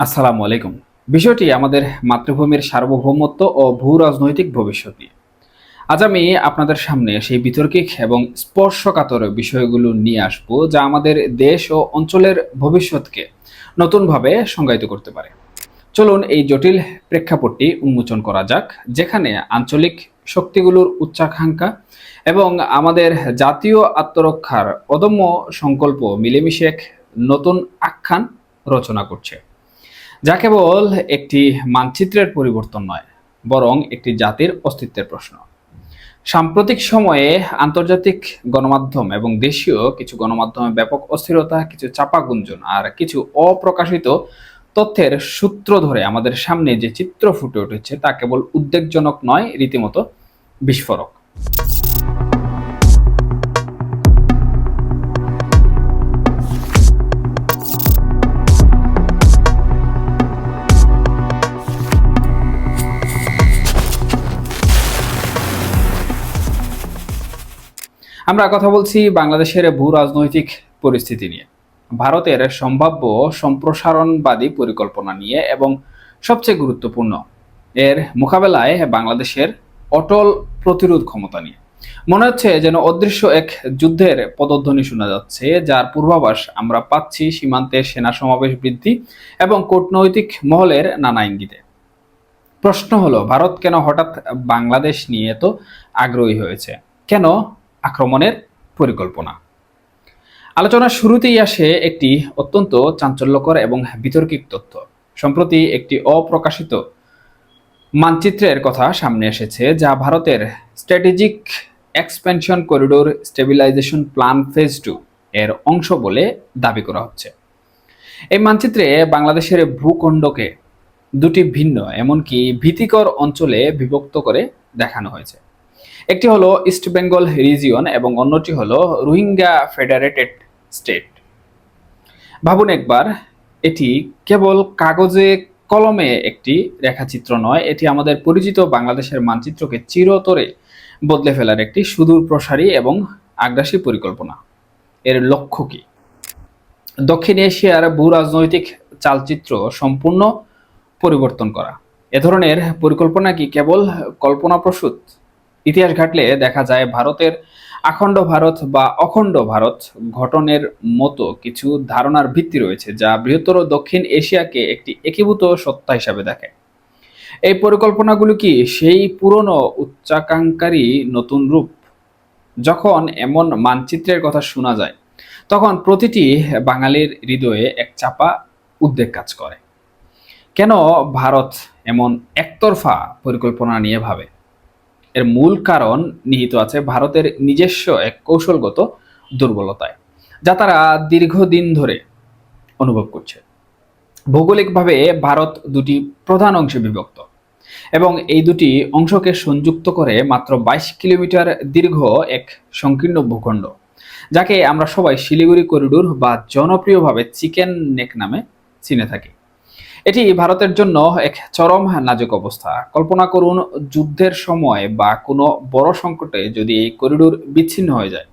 আসসালামু আলাইকুম। বিষয়টি আমাদের মাতৃভূমির সার্বভৌমত্ব ও ভূ রাজনৈতিক ভবিষ্যৎ নিয়ে। আজ আমি আপনাদের সামনে সেই বিতর্কিক এবং স্পর্শকাতর বিষয়গুলো নিয়ে আসবো যা আমাদের দেশ ও অঞ্চলের ভবিষ্যৎকে নতুনভাবে সংজ্ঞায়িত করতে পারে। চলুন এই জটিল প্রেক্ষাপটটি উন্মোচন করা যাক, যেখানে আঞ্চলিক শক্তিগুলোর উচ্চাকাঙ্ক্ষা এবং আমাদের জাতীয় আত্মরক্ষার অদম্য সংকল্প মিলেমিশে এক নতুন আখ্যান রচনা করছে, যা কেবল একটি মানচিত্রের পরিবর্তন নয়, বরং একটি জাতির অস্তিত্বের প্রশ্ন। সাম্প্রতিক সময়ে আন্তর্জাতিক গণমাধ্যম এবং দেশীয় কিছু গণমাধ্যমে ব্যাপক অস্থিরতা, কিছু চাপা গুঞ্জন আর কিছু অপ্রকাশিত তথ্যের সূত্র ধরে আমাদের সামনে যে চিত্র ফুটে উঠেছে তা কেবল উদ্বেগজনক নয়, রীতিমতো বিস্ফোরক। আমরা কথা বলছি বাংলাদেশের ভূ রাজনৈতিক পরিস্থিতি নিয়ে, ভারতের সম্ভাব্য সম্প্রসারণবাদী পরিকল্পনা নিয়ে এবং সবচেয়ে গুরুত্বপূর্ণ, এর মোকাবেলায় বাংলাদেশের অটল প্রতিরোধ ক্ষমতা নিয়ে। মনে হচ্ছে যেন অদৃশ্য এক যুদ্ধের পদধ্বনি শোনা যাচ্ছে, যার পূর্বাভাস আমরা পাচ্ছি সীমান্তে সেনা সমাবেশ বৃদ্ধি এবং কূটনৈতিক মহলের নানা ইঙ্গিতে। প্রশ্ন হলো, ভারত কেন হঠাৎ বাংলাদেশ নিয়ে এত আগ্রহী হয়েছে? কেন আক্রমণের পরিকল্পনা? আলোচনার শুরুতেই আসে একটি অত্যন্ত চাঞ্চল্যকর এবং বিতর্কিক তথ্য। সম্প্রতি একটি অপ্রকাশিত মানচিত্রের কথা সামনে এসেছে, যা ভারতের strategic expansion corridor stabilisation plan phase 2 এর অংশ বলে দাবি করা হচ্ছে। এই মানচিত্রে বাংলাদেশের ভূখণ্ডকে দুটি ভিন্ন, এমনকি ভীতিকর অঞ্চলে বিভক্ত করে দেখানো হয়েছে। একটি হলো ইস্ট বেঙ্গল রিজিয়ন এবং অন্যটি হলো রোহিঙ্গা ফেডারেটেড স্টেট। ভাবুন একবার, এটি কেবল কাগজে কলমে একটি রেখাচিত্র নয়, এটি আমাদের পরিচিত বাংলাদেশের মানচিত্রকে চিরতরে বদলে ফেলার একটি সুদূর প্রসারী এবং আগ্রাসী পরিকল্পনা। এর লক্ষ্য কি? দক্ষিণ এশিয়ার ভূ রাজনৈতিক চালচিত্র সম্পূর্ণ পরিবর্তন করা। এ ধরনের পরিকল্পনা কি কেবল কল্পনাপ্রসূত? ইতিহাস ঘাটলে দেখা যায় ভারতের আখণ্ড ভারত বা অখণ্ড ভারত গঠনের মতো কিছু ধারণার ভিত্তি রয়েছে, যা বৃহত্তর দক্ষিণ এশিয়াকে একটি একীভূত সত্তা হিসাবে দেখে। এই পরিকল্পনাগুলো কি সেই পুরনো উচ্চাকাঙ্ক্ষারই নতুন রূপ? যখন এমন মানচিত্রের কথা শোনা যায়, তখন প্রতিটি বাঙালির হৃদয়ে এক চাপা উদ্বেগ কাজ করে। কেন ভারত এমন একতরফা পরিকল্পনা নিয়ে ভাবে? এর মূল কারণ নিহিত আছে ভারতের নিজস্ব এক কৌশলগত দুর্বলতায়, যা তারা দীর্ঘদিন ধরে অনুভব করছে। ভৌগোলিকভাবে ভারত দুটি প্রধান অংশে বিভক্ত এবং এই দুটি অংশকে সংযুক্ত করে মাত্র 22 কিলোমিটার দীর্ঘ এক সংকীর্ণ ভূখণ্ড, যাকে আমরা সবাই শিলিগুড়ি করিডোর বা জনপ্রিয়ভাবে চিকেন নেক নামে চিনে থাকি। এটি ভারতের জন্য এক চরম নাজুক অবস্থা। কল্পনা করুন, যুদ্ধের সময় বা কোনো বড় সংকটে যদি এই করিডোর বিচ্ছিন্ন হয়ে যায়,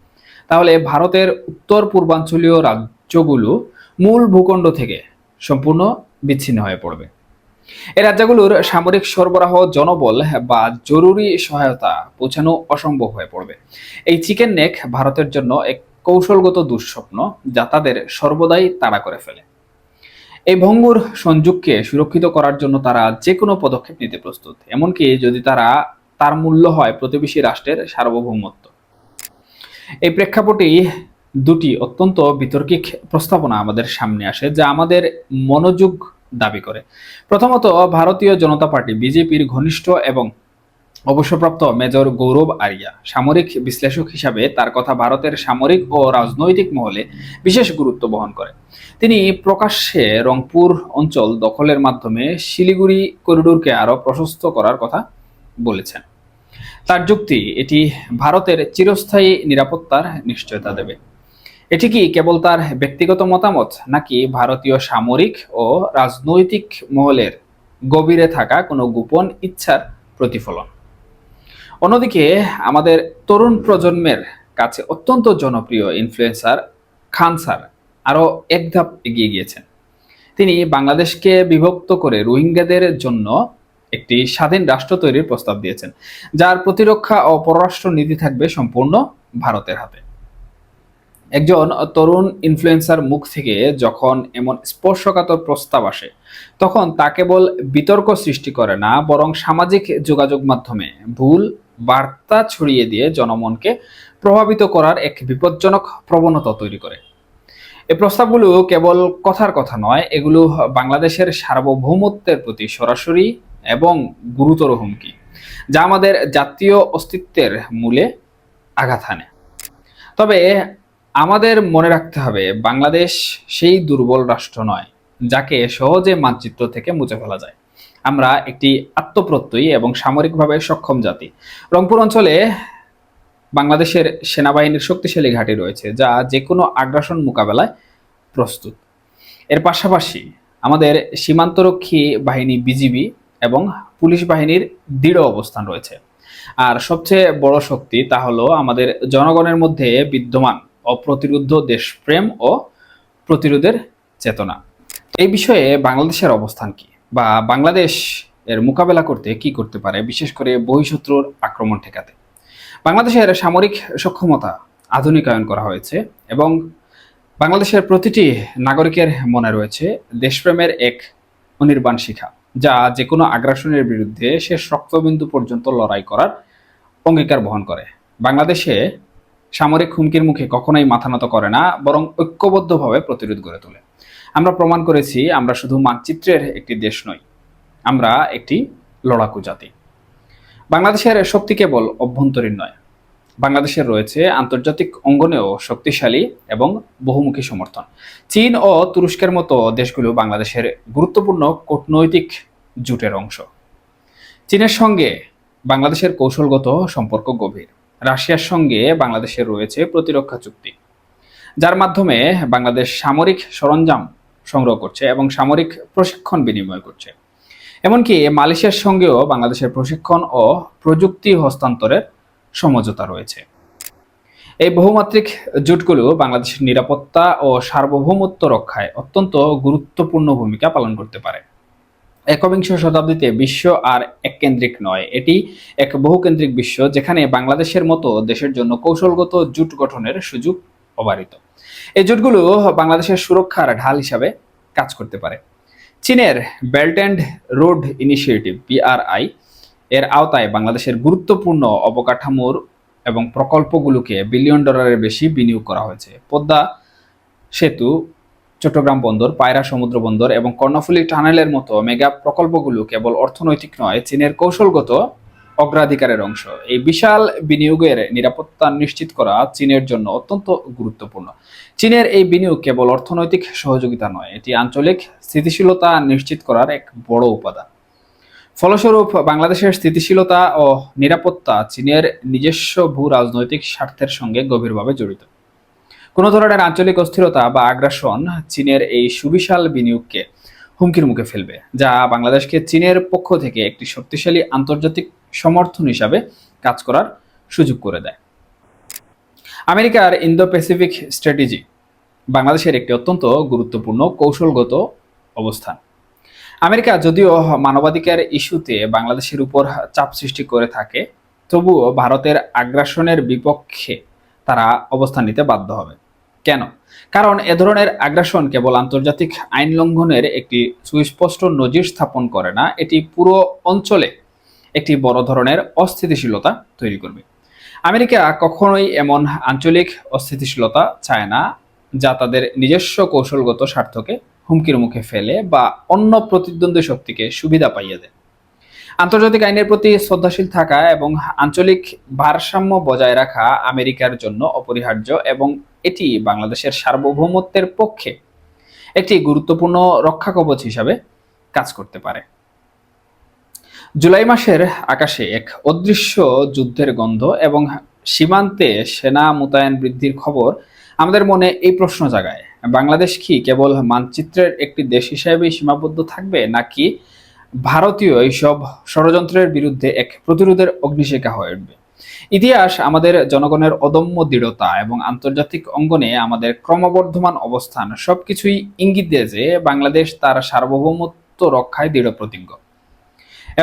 তাহলে ভারতের উত্তর পূর্বাঞ্চলীয় রাজ্যগুলো মূল ভূখণ্ড থেকে সম্পূর্ণ বিচ্ছিন্ন হয়ে পড়বে। এই রাজ্যগুলোর সামরিক সরবরাহ, জনবল বা জরুরি সহায়তা পৌঁছানো অসম্ভব হয়ে পড়বে। এই চিকেন নেক ভারতের জন্য এক কৌশলগত দুঃস্বপ্ন, যা তাদের সর্বদাই তাড়া করে ফেলে। এই ভঙ্গুর সংযোগকে সুরক্ষিত করার জন্য তারা যে কোনো পদক্ষেপ নিতে প্রস্তুত, এমনকি যদি তার মূল্য হয় প্রতিবেশী রাষ্ট্রের সার্বভৌমত্ব। এই প্রেক্ষাপটে দুটি অত্যন্ত বিতর্কিক প্রস্তাবনা আমাদের সামনে আসে, যা আমাদের মনোযোগ দাবি করে। প্রথমত, ভারতীয় জনতা পার্টি বিজেপির ঘনিষ্ঠ এবং অবসরপ্রাপ্ত মেজর গৌরব আরিয়া সামরিক বিশ্লেষক হিসাবে তার কথা ভারতের সামরিক ও রাজনৈতিক মহলে বিশেষ গুরুত্ব বহন করে। তিনি প্রকাশ্যে রংপুর অঞ্চল দখলের মাধ্যমে শিলিগুড়ি করিডোরকে আরও প্রশস্ত করার কথা বলেছেন। তার যুক্তি, এটি ভারতের চিরস্থায়ী নিরাপত্তার নিশ্চয়তা দেবে। এটি কি কেবল তার ব্যক্তিগত মতামত, নাকি ভারতীয় সামরিক ও রাজনৈতিক মহলের গভীরে থাকা কোনো গোপন ইচ্ছার প্রতিফলন? অন্যদিকে আমাদের তরুণ প্রজন্মের কাছে অত্যন্ত জনপ্রিয় ইনফ্লুয়েন্সার খান স্যার আরও এক ধাপ এগিয়ে গিয়েছেন। তিনি বাংলাদেশকে বিভক্ত করে রোহিঙ্গাদের জন্য একটি স্বাধীন রাষ্ট্র তৈরির প্রস্তাব দিয়েছেন, যার প্রতিরক্ষা ও পররাষ্ট্র নীতি থাকবে সম্পূর্ণ ভারতের হাতে। একজন তরুণ ইনফ্লুয়েন্সার মুখ থেকে যখন এমন স্পর্শকাতর প্রস্তাব আসে, তখন তা কেবল বিতর্ক সৃষ্টি করে না, বরং সামাজিক যোগাযোগ মাধ্যমে ভুল বার্তা ছড়িয়ে দিয়ে জনমনকে প্রভাবিত করার এক বিপজ্জনক প্রবণতা তৈরি করে। এই প্রস্তাবগুলো কেবল কথার কথা নয়, এগুলো বাংলাদেশের সার্বভৌমত্বের প্রতি সরাসরি এবং গুরুতর হুমকি, যা আমাদের জাতীয় অস্তিত্বের মূলে আঘাত হানে। তবে আমাদের মনে রাখতে হবে, বাংলাদেশ সেই দুর্বল রাষ্ট্র নয় যাকে সহজে মানচিত্র থেকে মুছে ফেলা যায়। আমরা একটি আত্মপ্রত্যয়ী এবং সামরিকভাবে সক্ষম জাতি। রংপুর অঞ্চলে বাংলাদেশের সেনাবাহিনীর শক্তিশালী ঘাঁটি রয়েছে, যা যে কোনো আগ্রাসন মোকাবেলায় প্রস্তুত। এর পাশাপাশি আমাদের সীমান্তরক্ষী বাহিনী বিজিবি এবং পুলিশ বাহিনীর দৃঢ় অবস্থান রয়েছে। আর সবচেয়ে বড় শক্তি তা হলো আমাদের জনগণের মধ্যে বিদ্যমান অপ্রতিরোধ্য দেশপ্রেম ও প্রতিরোধের চেতনা। এই বিষয়ে বাংলাদেশের অবস্থান কি, বা বাংলাদেশ এর মোকাবেলা করতে কি করতে পারে, বিশেষ করে বহিঃশত্রুর আক্রমণ ঠেকাতে? বাংলাদেশের সামরিক সক্ষমতা আধুনিকায়ন করা হয়েছে এবং বাংলাদেশের প্রতিটি নাগরিকের মনে রয়েছে দেশপ্রেমের এক অনির্বাণ শিখা, যা যে কোনো আগ্রাসনের বিরুদ্ধে শেষ রক্তবিন্দু পর্যন্ত লড়াই করার অঙ্গীকার বহন করে। বাংলাদেশে সামরিক হুমকির মুখে কখনোই মাথা নত করে না, বরং ঐক্যবদ্ধভাবে প্রতিরোধ গড়ে তোলে। আমরা প্রমাণ করেছি আমরা শুধু মানচিত্রের একটি দেশ নই, আমরা একটি লড়াকু জাতি। বাংলাদেশের শক্তি কেবল অভ্যন্তরীণ নয়, বাংলাদেশের রয়েছে আন্তর্জাতিক অঙ্গনেও শক্তিশালী এবং বহুমুখী সমর্থন। চীন ও তুরস্কের মতো দেশগুলো বাংলাদেশের গুরুত্বপূর্ণ কূটনৈতিক জোটের অংশ। চীনের সঙ্গে বাংলাদেশের কৌশলগত সম্পর্ক গভীর। রাশিয়ার সঙ্গে বাংলাদেশের রয়েছে প্রতিরক্ষা চুক্তি, যার মাধ্যমে বাংলাদেশ সামরিক সরঞ্জাম সংগ্রহ করছে এবং সামরিক প্রশিক্ষণ বিনিময় করছে। এমনকি মালয়েশিয়ার সঙ্গেও বাংলাদেশের প্রশিক্ষণ ও প্রযুক্তি হস্তান্তরের সমঝোতা রয়েছে। এই বহুমাত্রিক জোটগুলো বাংলাদেশের নিরাপত্তা ও সার্বভৌমত্ব রক্ষায় অত্যন্ত গুরুত্বপূর্ণ ভূমিকা পালন করতে পারে। একবিংশ শতাব্দীতে বিশ্ব আর এককেন্দ্রিক নয়, এটি এক বহুকেন্দ্রিক বিশ্ব, যেখানে বাংলাদেশের মতো দেশের জন্য কৌশলগত জোট গঠনের সুযোগ অবারিত। এই জোটগুলো বাংলাদেশের সুরক্ষার ঢাল হিসাবে কাজ করতে পারে। চীনের belt and road initiative BRI এর আওতায় বাংলাদেশের গুরুত্বপূর্ণ অবকাঠামোর এবং প্রকল্পগুলোকে $1 বিলিয়ন বেশি বিনিয়োগ করা হয়েছে। পদ্মা সেতু, চট্টগ্রাম বন্দর, পায়রা সমুদ্র বন্দর এবং কর্ণফুলী টানেলের মতো মেগা প্রকল্পগুলো কেবল অর্থনৈতিক নয়, চীনের কৌশলগত অগ্রাধিকারের অংশ। এই বিশাল বিনিয়োগের নিরাপত্তা নিশ্চিত করা চীনের জন্য অত্যন্ত গুরুত্বপূর্ণ। চীনের এই বিনিয়োগ কেবল অর্থনৈতিক সহযোগিতা নয়, এটি আঞ্চলিক স্থিতিশীলতা নিশ্চিত করার এক বড় উপাদান। ফলস্বরূপ বাংলাদেশের স্থিতিশীলতা ও নিরাপত্তা চীনের নিজস্ব ভূ রাজনৈতিক স্বার্থের সঙ্গে গভীরভাবে জড়িত। কোনো ধরনের আঞ্চলিক অস্থিরতা বা আগ্রাসন চীনের এই সুবিশাল বিনিয়োগকে হুমকির মুখে ফেলবে, যা বাংলাদেশকে চীনের পক্ষ থেকে একটি শক্তিশালী আন্তর্জাতিক সমর্থন হিসাবে কাজ করার সুযোগ করে দেয়। আমেরিকার ইন্দো প্যাসিফিক স্ট্র্যাটেজি বাংলাদেশের একটি অত্যন্ত গুরুত্বপূর্ণ কৌশলগত অবস্থান। আমেরিকা যদিও মানবাধিকার ইস্যুতে বাংলাদেশের উপর চাপ সৃষ্টি করে থাকে, তবুও ভারতের আগ্রাসনের বিপক্ষে তারা অবস্থান নিতে বাধ্য হবে। কেন? কারণ এ ধরনের আগ্রাসন কেবল আন্তর্জাতিক আইন লঙ্ঘনের একটি সুস্পষ্ট নজির স্থাপন করে না, এটি পুরো অঞ্চলে একটি বড় ধরনের অস্থিতিশীলতা তৈরি করবে। আমেরিকা কখনোই এমন আঞ্চলিক অস্থিতিশীলতা চায় না যা তাদের নিজস্ব কৌশলগত স্বার্থকে হুমকির মুখে ফেলে বা অন্য প্রতিদ্বন্দ্বী শক্তিকে সুবিধা পাইয়ে দেয়। আন্তর্জাতিক আইনের প্রতি শ্রদ্ধাশীল থাকা এবং আঞ্চলিক ভারসাম্য বজায় রাখা আমেরিকার জন্য অপরিহার্য, এবং এটি বাংলাদেশের সার্বভৌমত্বের পক্ষে একটি গুরুত্বপূর্ণ রক্ষাকবচ হিসাবে কাজ করতে পারে। জুলাই মাসের আকাশে এক অদৃশ্য যুদ্ধের গন্ধ এবং সীমান্তে সেনা মোতায়েন বৃদ্ধির খবর আমাদের মনে এই প্রশ্ন জাগায়, বাংলাদেশ কি কেবল মানচিত্রের একটি দেশ হিসেবেই সীমাবদ্ধ থাকবে, নাকি ভারতীয় এইসব ষড়যন্ত্রের বিরুদ্ধে এক প্রতিরোধের অগ্নিশিখা হয়ে উঠবে? ইতিহাস আমাদের জনগণের অদম্য দৃঢ়তা এবং আন্তর্জাতিক অঙ্গনে আমাদের ক্রমবর্ধমান অবস্থান সবকিছুই ইঙ্গিত দেয় যে বাংলাদেশ তার সার্বভৌমত্ব রক্ষায় দৃঢ় প্রতিজ্ঞ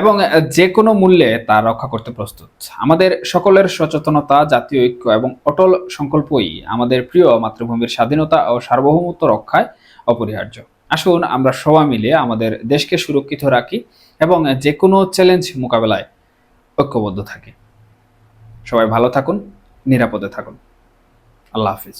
এবং যে কোনো মূল্যে তা রক্ষা করতে প্রস্তুত। আমাদের সকলের সচেতনতা, জাতীয় ঐক্য এবং অটল সংকল্পই আমাদের প্রিয় মাতৃভূমির স্বাধীনতা ও সার্বভৌমত্ব রক্ষায় অপরিহার্য। আসুন আমরা সবাই মিলে আমাদের দেশকে সুরক্ষিত রাখি এবং যে কোনো চ্যালেঞ্জ মোকাবেলায় ঐক্যবদ্ধ থাকি। সবাই ভালো থাকুন, নিরাপদে থাকুন। আল্লাহ হাফিজ।